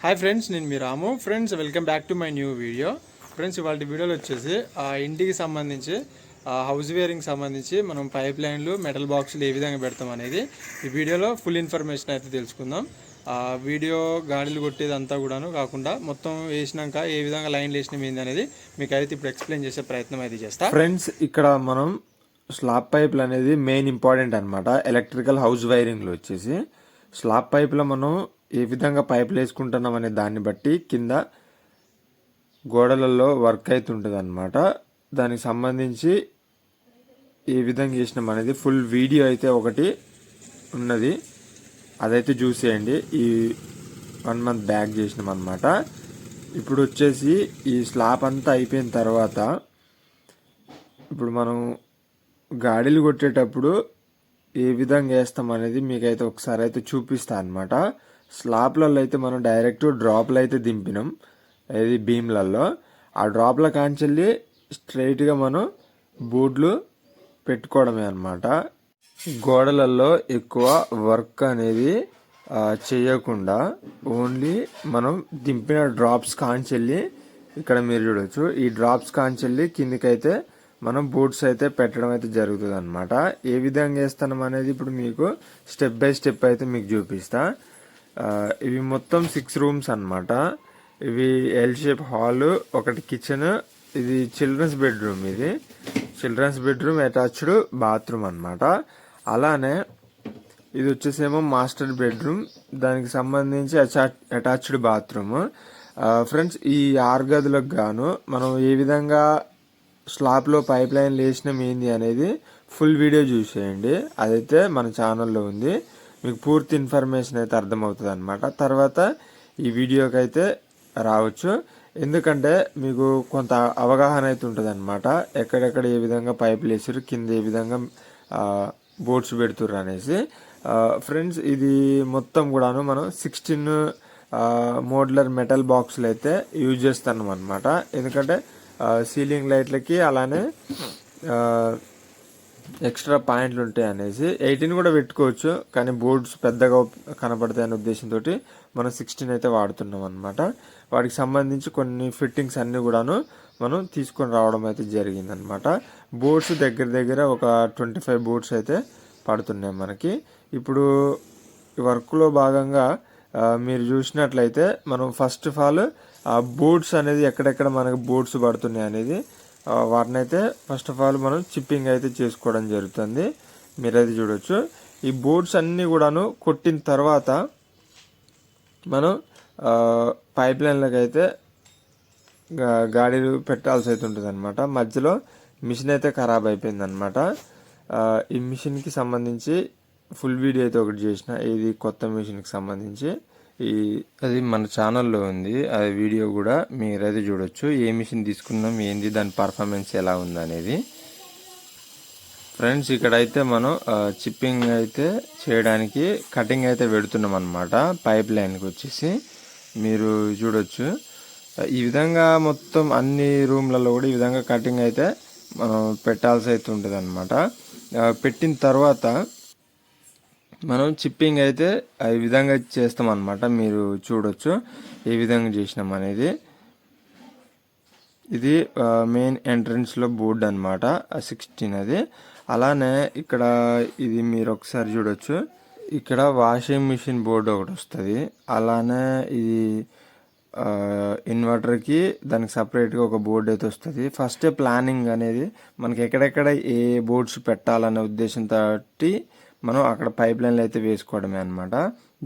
Hi friends, నేను మీ Ramu. Friends, welcome back to my new video. Friends, ఇవాళ వీడియోలో వచ్చేసి ఇంటికి సంబంధించి హౌస్ వేరింగ్ సంబంధించి మనం పైప్ లైన్లు, మెటల్ బాక్సులు ఏ విధంగా పెడతాం అనేది ఈ వీడియోలో ఫుల్ ఇన్ఫర్మేషన్ అయితే తెలుసుకుందాం. వీడియో గాడిలు కొట్టేదంతా కూడాను కాకుండా మొత్తం వేసినాక ఏ విధంగా లైన్లు వేసినాం ఏంది అనేది మీకు అయితే ఇప్పుడు ఎక్స్ప్లెయిన్ చేసే ప్రయత్నం అయితే చేస్తా. ఫ్రెండ్స్, ఇక్కడ మనం స్లాబ్ పైపులు అనేది మెయిన్ ఇంపార్టెంట్ అనమాట. ఎలక్ట్రికల్ హౌస్ వైరింగ్లో వచ్చేసి స్లాబ్ పైపులో మనం ఏ విధంగా పైపులు వేసుకుంటున్నాం అనే దాన్ని బట్టి కింద గోడలలో వర్క్ అవుతుంటుంది అనమాట. దానికి సంబంధించి ఏ విధంగా చేసినాం అనేది ఫుల్ వీడియో అయితే ఒకటి ఉన్నది, అదైతే చూసేయండి. ఈ 1 month బ్యాక్ చేసినాం అనమాట. ఇప్పుడు వచ్చేసి ఈ స్లాబ్ అంతా అయిపోయిన తర్వాత ఇప్పుడు మనం గాడిలు కొట్టేటప్పుడు ఏ విధంగా వేస్తాం అనేది మీకైతే ఒకసారి అయితే చూపిస్తా అనమాట. స్లాబ్లలో అయితే మనం డైరెక్ట్ డ్రాప్లు అయితే దింపినాం, అది బీమ్లలో. ఆ డ్రాప్ల కాంచెల్లి స్ట్రైట్గా మనం బోర్డులు పెట్టుకోవడమే అనమాట. గోడలలో ఎక్కువ వర్క్ అనేది చేయకుండా ఓన్లీ మనం దింపిన డ్రాప్స్ కాంచెల్లి ఇక్కడ మీరు చూడొచ్చు, ఈ డ్రాప్స్ కాంచెల్లి కిందికైతే మనం బోర్డ్స్ అయితే పెట్టడం అయితే జరుగుతుంది అనమాట. ఏ విధంగా వేస్తాం అనేది ఇప్పుడు మీకు స్టెప్ బై స్టెప్ అయితే మీకు చూపిస్తా. ఇవి మొత్తం 6 rooms అనమాట. ఇవి ఎల్ షేప్ హాల్, ఒకటి కిచెన్, ఇది చిల్డ్రన్స్ బెడ్రూమ్, ఇది చిల్డ్రన్స్ బెడ్రూమ్ అటాచ్డ్ బాత్రూమ్ అనమాట. అలానే ఇది వచ్చేసేమో మాస్టర్ బెడ్రూమ్, దానికి సంబంధించి అటాచ్డ్ బాత్రూమ్. ఫ్రెండ్స్, ఈ 6 గదులకు గాను మనం ఏ విధంగా స్లాబ్లో పైప్ లైన్లు వేసినాం ఏంది అనేది ఫుల్ వీడియో చూసేయండి. అదైతే మన ఛానల్లో ఉంది, మీకు పూర్తి ఇన్ఫర్మేషన్ అయితే అర్థమవుతుంది అనమాట. తర్వాత ఈ వీడియోకి అయితే రావచ్చు, ఎందుకంటే మీకు కొంత అవగాహన అయితే ఉంటుంది అనమాట. ఎక్కడెక్కడ ఏ విధంగా పైపులు వేసారు, కింద ఏ విధంగా బోర్డ్స్ పెడుతుర్రు అనేసి. ఫ్రెండ్స్, ఇది మొత్తం కూడాను మనం 16 మోడ్యులర్ మెటల్ బాక్సులు అయితే యూజ్ చేస్తున్నాం అనమాట. ఎందుకంటే సీలింగ్ లైట్లకి అలానే ఎక్స్ట్రా పాయింట్లు ఉంటాయి అనేసి 18 కూడా పెట్టుకోవచ్చు, కానీ బోర్డ్స్ పెద్దగా కనపడతాయి అనే ఉద్దేశంతో మనం 16 అయితే వాడుతున్నాం అనమాట. వాటికి సంబంధించి కొన్ని ఫిట్టింగ్స్ అన్నీ కూడాను మనం తీసుకొని రావడం అయితే జరిగిందనమాట. బోర్డ్స్ దగ్గర దగ్గర ఒక 25 బోర్డ్స్ అయితే పడుతున్నాయి మనకి. ఇప్పుడు ఈ వర్క్లో భాగంగా మీరు చూసినట్లయితే మనం ఫస్ట్ ఆఫ్ ఆల్ బోర్డ్స్ అనేది ఎక్కడెక్కడ మనకు బోర్డ్స్ పడుతున్నాయి అనేది వాటిని అయితే ఫస్ట్ ఆఫ్ ఆల్ మనం చిప్పింగ్ అయితే చేసుకోవడం జరుగుతుంది. మీరైతే చూడొచ్చు, ఈ బోర్డ్స్ అన్నీ కూడాను కొట్టిన తర్వాత మనం పైప్ లైన్లకు అయితే గాడీలు పెట్టాల్సి అయితే ఉంటుంది అనమాట. మధ్యలో మిషన్ అయితే ఖరాబ్ అయిపోయింది అనమాట. ఈ మిషన్కి సంబంధించి ఫుల్ వీడియో అయితే ఒకటి చేసిన, ఇది కొత్త మిషన్కి సంబంధించి అది మన ఛానల్లో ఉంది. ఆ వీడియో కూడా మీరైతే చూడొచ్చు, ఏ మిషన్ తీసుకున్నాం ఏంది, దాని పర్ఫార్మెన్స్ ఎలా ఉంది అనేది. ఫ్రెండ్స్, ఇక్కడైతే మనం చిప్పింగ్ అయితే చేయడానికి కటింగ్ అయితే పెడుతున్నాం అనమాట. పైప్ లైన్కి వచ్చేసి మీరు చూడొచ్చు, ఈ విధంగా మొత్తం అన్ని రూమ్లలో కూడా ఈ విధంగా కటింగ్ అయితే మనం పెట్టాల్సి అయితే ఉంటుంది అనమాట. పెట్టిన తర్వాత మనం చిప్పింగ్ అయితే ఈ విధంగా చేస్తాం అనమాట. మీరు చూడొచ్చు ఏ విధంగా చేసినాం అనేది. ఇది మెయిన్ ఎంట్రన్స్లో బోర్డు అనమాట, 16 అది. అలానే ఇక్కడ ఇది మీరు ఒకసారి చూడొచ్చు, ఇక్కడ వాషింగ్ మిషన్ బోర్డు ఒకటి వస్తుంది. అలానే ఇది ఇన్వర్టర్కి దానికి సపరేట్గా ఒక బోర్డు అయితే వస్తుంది. ఫస్టే ప్లానింగ్ అనేది మనకి ఎక్కడెక్కడ ఏ బోర్డ్స్ పెట్టాలనే ఉద్దేశంతో మనం అక్కడ పైప్ లైన్లు అయితే వేసుకోవడమే అనమాట.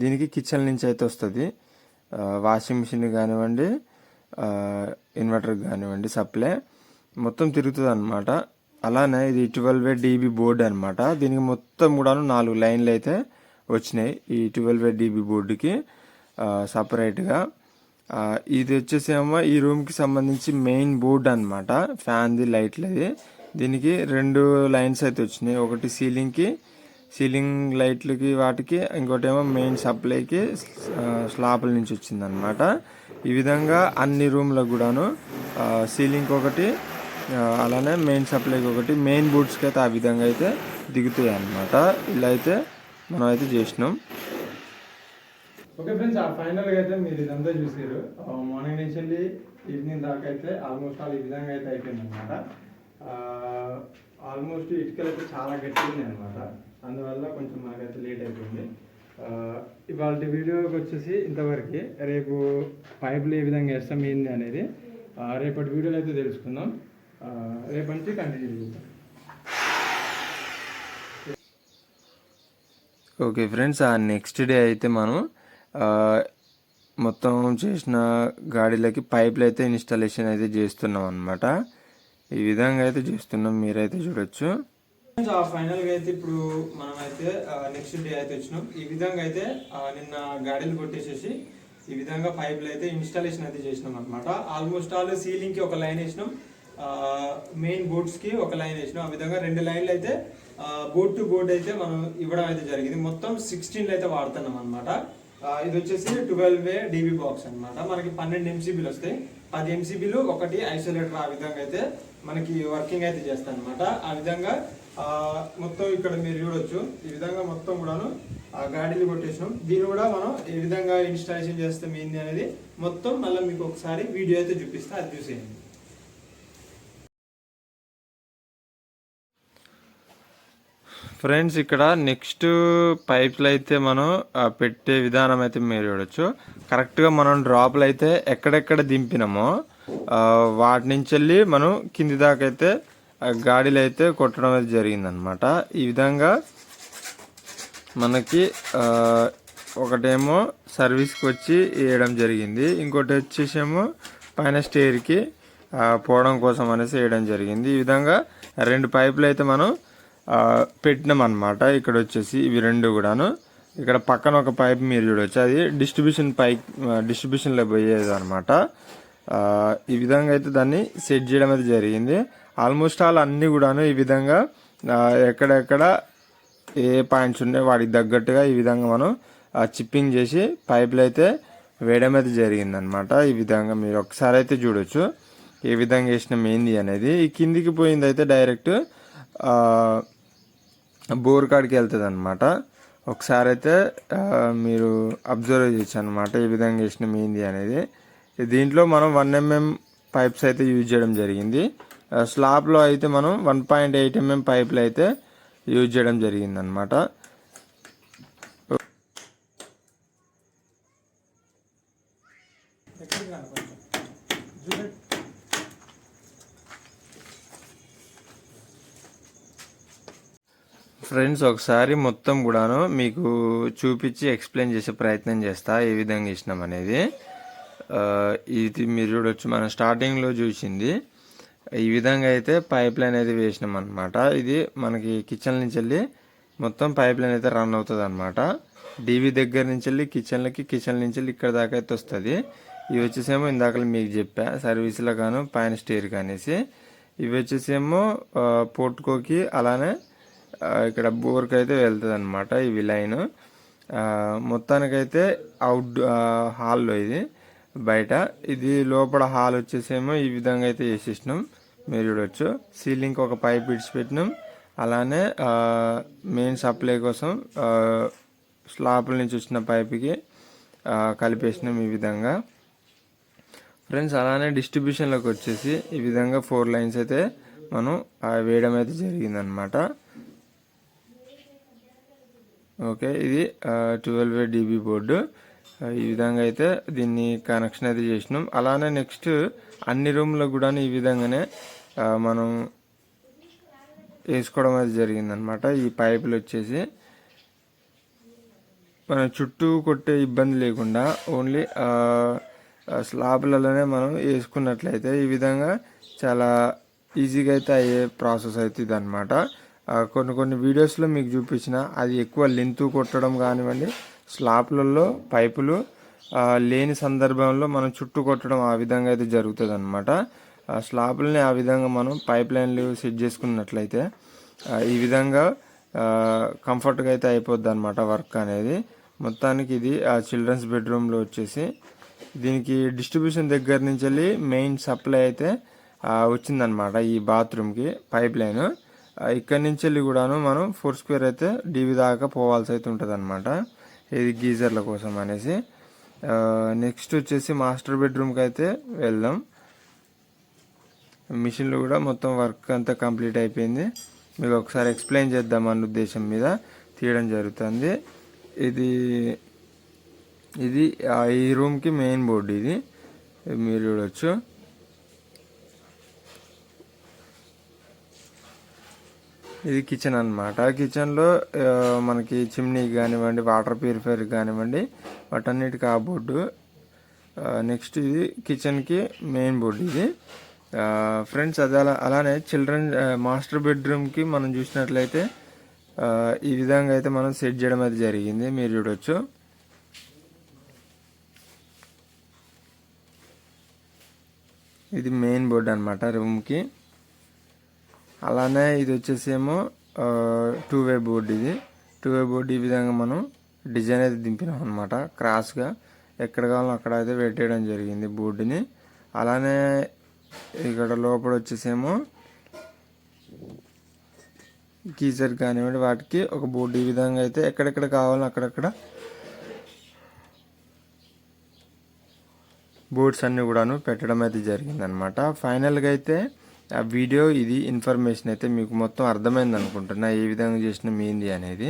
దీనికి కిచెన్ నుంచి అయితే వస్తుంది, వాషింగ్ మిషన్ కానివ్వండి, ఇన్వర్టర్ కానివ్వండి, సప్లై మొత్తం తిరుగుతుంది అనమాట. అలానే ఇది 12 dB బోర్డు అనమాట. దీనికి మొత్తం కూడా 4 లైన్లు అయితే వచ్చినాయి ఈ 12 dB బోర్డుకి సపరేట్గా. ఇది వచ్చేసేమో ఈ రూమ్కి సంబంధించి మెయిన్ బోర్డు అనమాట, ఫ్యాన్ది, లైట్లది. దీనికి 2 లైన్స్ అయితే వచ్చినాయి, ఒకటి సీలింగ్ లైట్లకి వాటికి, ఇంకోటి ఏమో మెయిన్ సప్లైకి స్లాబ్ల నుంచి వచ్చిందనమాట. ఈ విధంగా అన్ని రూమ్లకు కూడాను సీలింగ్కి ఒకటి, అలానే మెయిన్ సప్లైకి ఒకటి, మెయిన్ బోర్డ్స్కి అయితే ఆ విధంగా అయితే దిగుతాయి అన్నమాట. ఇలా అయితే మనం అయితే చేసినాం. ఓకే ఫ్రెండ్స్, ఆ ఫైనల్గా అయితే మీరు ఇదంతా చూసారు. మార్నింగ్ నుంచి వెళ్ళి ఈవినింగ్ దాకా అయితే ఆల్మోస్ట్ ఈ విధంగా అయితే అయిపోయింది అనమాట. ఆల్మోస్ట్ ఇటుకలు అయితే చాలా గట్టిగా ఉన్నాయి అనమాట. అందువల్ల కొంచెం మాకైతే లేట్ అయిపోయింది. ఇవాళ వీడియోకి వచ్చేసి ఇంతవరకు. రేపు పైపులు ఏ విధంగా వేస్తాం ఏంది అనేది రేపటి వీడియోలో అయితే తెలుసుకుందాం. రేపటి నుంచి కంటిన్యూ చేద్దాం. ఓకే ఫ్రెండ్స్, ఆ నెక్స్ట్ డే అయితే మనం మొత్తం చేసిన గాడిలకి పైపులు అయితే ఇన్స్టాలేషన్ అయితే చేస్తున్నాం అనమాట. ఈ విధంగా అయితే చేస్తున్నాం, మీరైతే చూడొచ్చు. ఫైనల్గా అయితే ఇప్పుడు మనం అయితే నెక్స్ట్ డే అయితే వచ్చినాం. ఈ విధంగా అయితే నిన్న గాడిలు కొట్టేసేసి ఈ విధంగా పైపులు అయితే ఇన్స్టాలేషన్ అయితే చేసినాం అనమాట. ఆల్మోస్ట్ సీలింగ్కి ఒక లైన్ వేసినాం, మెయిన్ బోర్డ్స్కి ఒక లైన్ వేసినాం. ఆ విధంగా 2 లైన్లు అయితే బోర్డ్ టు బోర్డ్ అయితే మనం ఇవ్వడం అయితే జరిగింది. మొత్తం 16 అయితే వాడుతున్నాం అనమాట. ఇది వచ్చేసి 12 DB బాక్స్ అనమాట. మనకి 12 MCBలు వస్తాయి. 10 MCBలు ఒకటి ఐసోలేటర్. ఆ విధంగా అయితే మనకి వర్కింగ్ అయితే చేస్తాయి అనమాట. ఆ విధంగా మొత్తం ఇక్కడ మీరు చూడొచ్చు. ఈ విధంగా మొత్తం కూడాను గాడిలు కొట్టేసినాం. దీన్ని కూడా మనం ఏ విధంగా ఇన్స్టాలేషన్ చేస్తాం ఏంది అనేది మొత్తం మళ్ళీ మీకు ఒకసారి వీడియో అయితే చూపిస్తా, అది చూసేయండి. ఫ్రెండ్స్, ఇక్కడ నెక్స్ట్ పైప్లు అయితే మనం పెట్టే విధానం అయితే మీరు చూడొచ్చు. కరెక్ట్గా మనం డ్రాప్లు అయితే ఎక్కడెక్కడ దింపినామో వాటి నుంచి వెళ్ళి మనం కింది దాకా అయితే గాడిలు అయితే కొట్టడం అయితే జరిగిందనమాట. ఈ విధంగా మనకి ఒకటేమో సర్వీస్కి వచ్చి వేయడం జరిగింది, ఇంకోటి వచ్చేసేమో పైన స్టేర్కి పోవడం కోసం అనేసి వేయడం జరిగింది. ఈ విధంగా 2 పైపులు అయితే మనం పెట్టినాం అనమాట. ఇక్కడ వచ్చేసి ఇవి 2 కూడాను. ఇక్కడ పక్కన ఒక పైప్ మీరు చూడవచ్చు, అది డిస్ట్రిబ్యూషన్లో పోయేది అనమాట. ఈ విధంగా అయితే దాన్ని సెట్ చేయడం అయితే జరిగింది. ఆల్మోస్ట్ అన్నీ కూడాను ఈ విధంగా ఎక్కడెక్కడ ఏ పాయింట్స్ ఉన్నాయి వాటికి తగ్గట్టుగా ఈ విధంగా మనం చిప్పింగ్ చేసి పైపులు అయితే వేయడం అయితే జరిగింది అనమాట. ఈ విధంగా మీరు ఒకసారి అయితే చూడొచ్చు ఏ విధంగా వేసినాం ఏంది అనేది. ఈ కిందికి పోయింది అయితే డైరెక్ట్ బోర్ కాడికి వెళ్తుంది అనమాట. ఒకసారి అయితే మీరు అబ్జర్వ్ చేయొచ్చు అనమాట ఏ విధంగా వేసినాం ఏంది అనేది. దీంట్లో మనం 1 mm పైప్స్ అయితే యూజ్ చేయడం జరిగింది. స్లాబ్లో అయితే మనం 1.8 mm పైపులు అయితే యూజ్ చేయడం జరిగింది అనమాట. ఫ్రెండ్స్, ఒకసారి మొత్తం కూడాను మీకు చూపించి ఎక్స్ప్లెయిన్ చేసే ప్రయత్నం చేస్తా ఏ విధంగా ఇచ్చినాం అనేది. ఇది మీరు చూడొచ్చు, మనం స్టార్టింగ్లో చూసింది ఈ విధంగా అయితే పైప్ లైన్ అయితే వేసినాం అనమాట. ఇది మనకి కిచెన్ నుంచి వెళ్ళి మొత్తం పైప్ లైన్ అయితే రన్ అవుతుంది అనమాట. డీవీ దగ్గర నుంచి వెళ్ళి కిచెన్ నుంచి వెళ్ళి ఇక్కడ దాకా అయితే వస్తుంది. ఇవి వచ్చేసేమో ఇందాక మీకు చెప్పా సర్వీస్లో గాను పైన స్టేర్ కానేసి. ఇవి వచ్చేసేమో పోర్టుకోకి అలానే ఇక్కడ బోర్కి అయితే వెళ్తుంది అనమాట. ఇవి లైన్ మొత్తానికైతే హాల్లో ఇది బయట, ఇది లోపల హాల్ వచ్చేసేమో ఈ విధంగా అయితే వేసేసినాం. మీరు చూడవచ్చు సీలింగ్కి ఒక పైప్ ఇడిచిపెట్టినాం. అలానే మెయిన్ సప్లై కోసం స్లాబ్ల నుంచి వచ్చిన పైప్కి కలిపేసినాం ఈ విధంగా. ఫ్రెండ్స్, అలానే డిస్ట్రిబ్యూషన్లోకి వచ్చేసి ఈ విధంగా 4 లైన్స్ అయితే మనం వేయడం అయితే జరిగిందనమాట. ఓకే, ఇది 12 DB బోర్డు. ఈ విధంగా అయితే దీన్ని కనెక్షన్ అయితే చేసినాం. అలానే నెక్స్ట్ అన్ని రూమ్లో కూడా ఈ విధంగానే మనం వేసుకోవడం అయితే జరిగిందనమాట. ఈ పైపులు వచ్చేసి మనం చుట్టూ కొట్టే ఇబ్బంది లేకుండా ఓన్లీ స్లాబ్లలోనే మనం వేసుకున్నట్లయితే ఈ విధంగా చాలా ఈజీగా అయితే అయ్యే ప్రాసెస్ అవుతుంది అనమాట. కొన్ని వీడియోస్లో మీకు చూపించిన అది ఎక్కువ లెంత్ కొట్టడం కానివ్వండి, స్లాబ్లలో పైపులు లేని సందర్భంలో మనం చుట్టూ కొట్టడం ఆ విధంగా అయితే జరుగుతుంది అనమాట. స్లాబ్లని ఆ విధంగా మనం పైప్ లైన్లు సెట్ చేసుకున్నట్లయితే ఈ విధంగా కంఫర్ట్గా అయితే అయిపోద్ది అనమాట వర్క్ అనేది. మొత్తానికి ఇది చిల్డ్రన్స్ బెడ్రూమ్లో వచ్చేసి దీనికి డిస్ట్రిబ్యూషన్ దగ్గర నుంచి వెళ్ళి మెయిన్ సప్లై అయితే వచ్చిందనమాట. ఈ బాత్రూమ్కి పైప్ లైన్ ఇక్కడి నుంచి వెళ్ళి కూడాను మనం 4 స్క్వేర్ అయితే డీవీ దాకా పోవాల్సి అయితే ఉంటుంది అనమాట. ఇది గీజర్ల కోసం అనేసి. నెక్స్ట్ వచ్చేసి మాస్టర్ బెడ్రూమ్కి అయితే వెళ్దాం. మిషన్లో కూడా మొత్తం వర్క్ అంతా కంప్లీట్ అయిపోయింది. మీకు ఒకసారి ఎక్స్ప్లెయిన్ చేద్దామన్న ఉద్దేశం మీద తీయడం జరుగుతుంది. ఇది ఈ రూమ్కి మెయిన్ బోర్డు. ఇది మీరు చూడవచ్చు. ఇది కిచెన్ అన్నమాట. కిచెన్లో మనకి చిమ్నీ కానివ్వండి, వాటర్ ప్యూరిఫైర్ కానివ్వండి, వాటన్నిటికీ ఆ బోర్డు. నెక్స్ట్ ఇది కిచెన్కి మెయిన్ బోర్డు ఇది ఫ్రెండ్స్. అది అలానే చిల్డ్రన్ మాస్టర్ బెడ్రూమ్కి మనం చూసినట్లయితే ఈ విధంగా అయితే మనం సెట్ చేయడం అయితే జరిగింది. మీరు చూడవచ్చు. ఇది మెయిన్ బోర్డు అనమాట రూమ్కి. అలానే ఇది వచ్చేసేమో 2-వే బోర్డు. ఇది 2-వే బోర్డు. ఈ విధంగా మనం డిజైన్ అయితే దింపినాం అనమాట. క్రాస్గా ఎక్కడ కావాలో అక్కడ అయితే పెట్టేయడం జరిగింది బోర్డుని. అలానే ఇక్కడ లోపల వచ్చేసేమో గీజర్ కానివ్వండి వాటికి ఒక బోర్డు. ఈ విధంగా అయితే ఎక్కడెక్కడ కావాలో అక్కడక్కడ బోర్డ్స్ అన్నీ కూడాను పెట్టడం అయితే జరిగింది అనమాట. ఫైనల్గా అయితే ఆ వీడియో ఇది ఇన్ఫర్మేషన్ అయితే మీకు మొత్తం అర్థమైంది అనుకుంటున్నా, ఏ విధంగా చేసినాం ఏంది అనేది.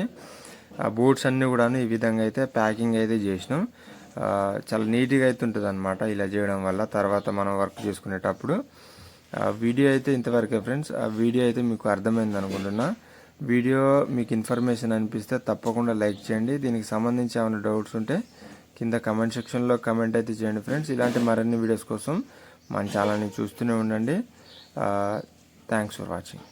ఆ బోర్డ్స్ అన్నీ కూడాను ఈ విధంగా అయితే ప్యాకింగ్ అయితే చేసినాం. చాలా నీట్గా అయితే ఉంటుంది అనమాట ఇలా చేయడం వల్ల తర్వాత మనం వర్క్ చేసుకునేటప్పుడు. వీడియో అయితే ఇంతవరకే ఫ్రెండ్స్. ఆ వీడియో అయితే మీకు అర్థమైంది అనుకుంటున్నా. వీడియో మీకు ఇన్ఫర్మేషన్ అనిపిస్తే తప్పకుండా లైక్ చేయండి. దీనికి సంబంధించి ఏమైనా డౌట్స్ ఉంటే కింద కమెంట్ సెక్షన్లో కమెంట్ అయితే చేయండి ఫ్రెండ్స్. ఇలాంటి మరిన్ని వీడియోస్ కోసం మన ఛానల్ని చూస్తూనే ఉండండి. Thanks for watching.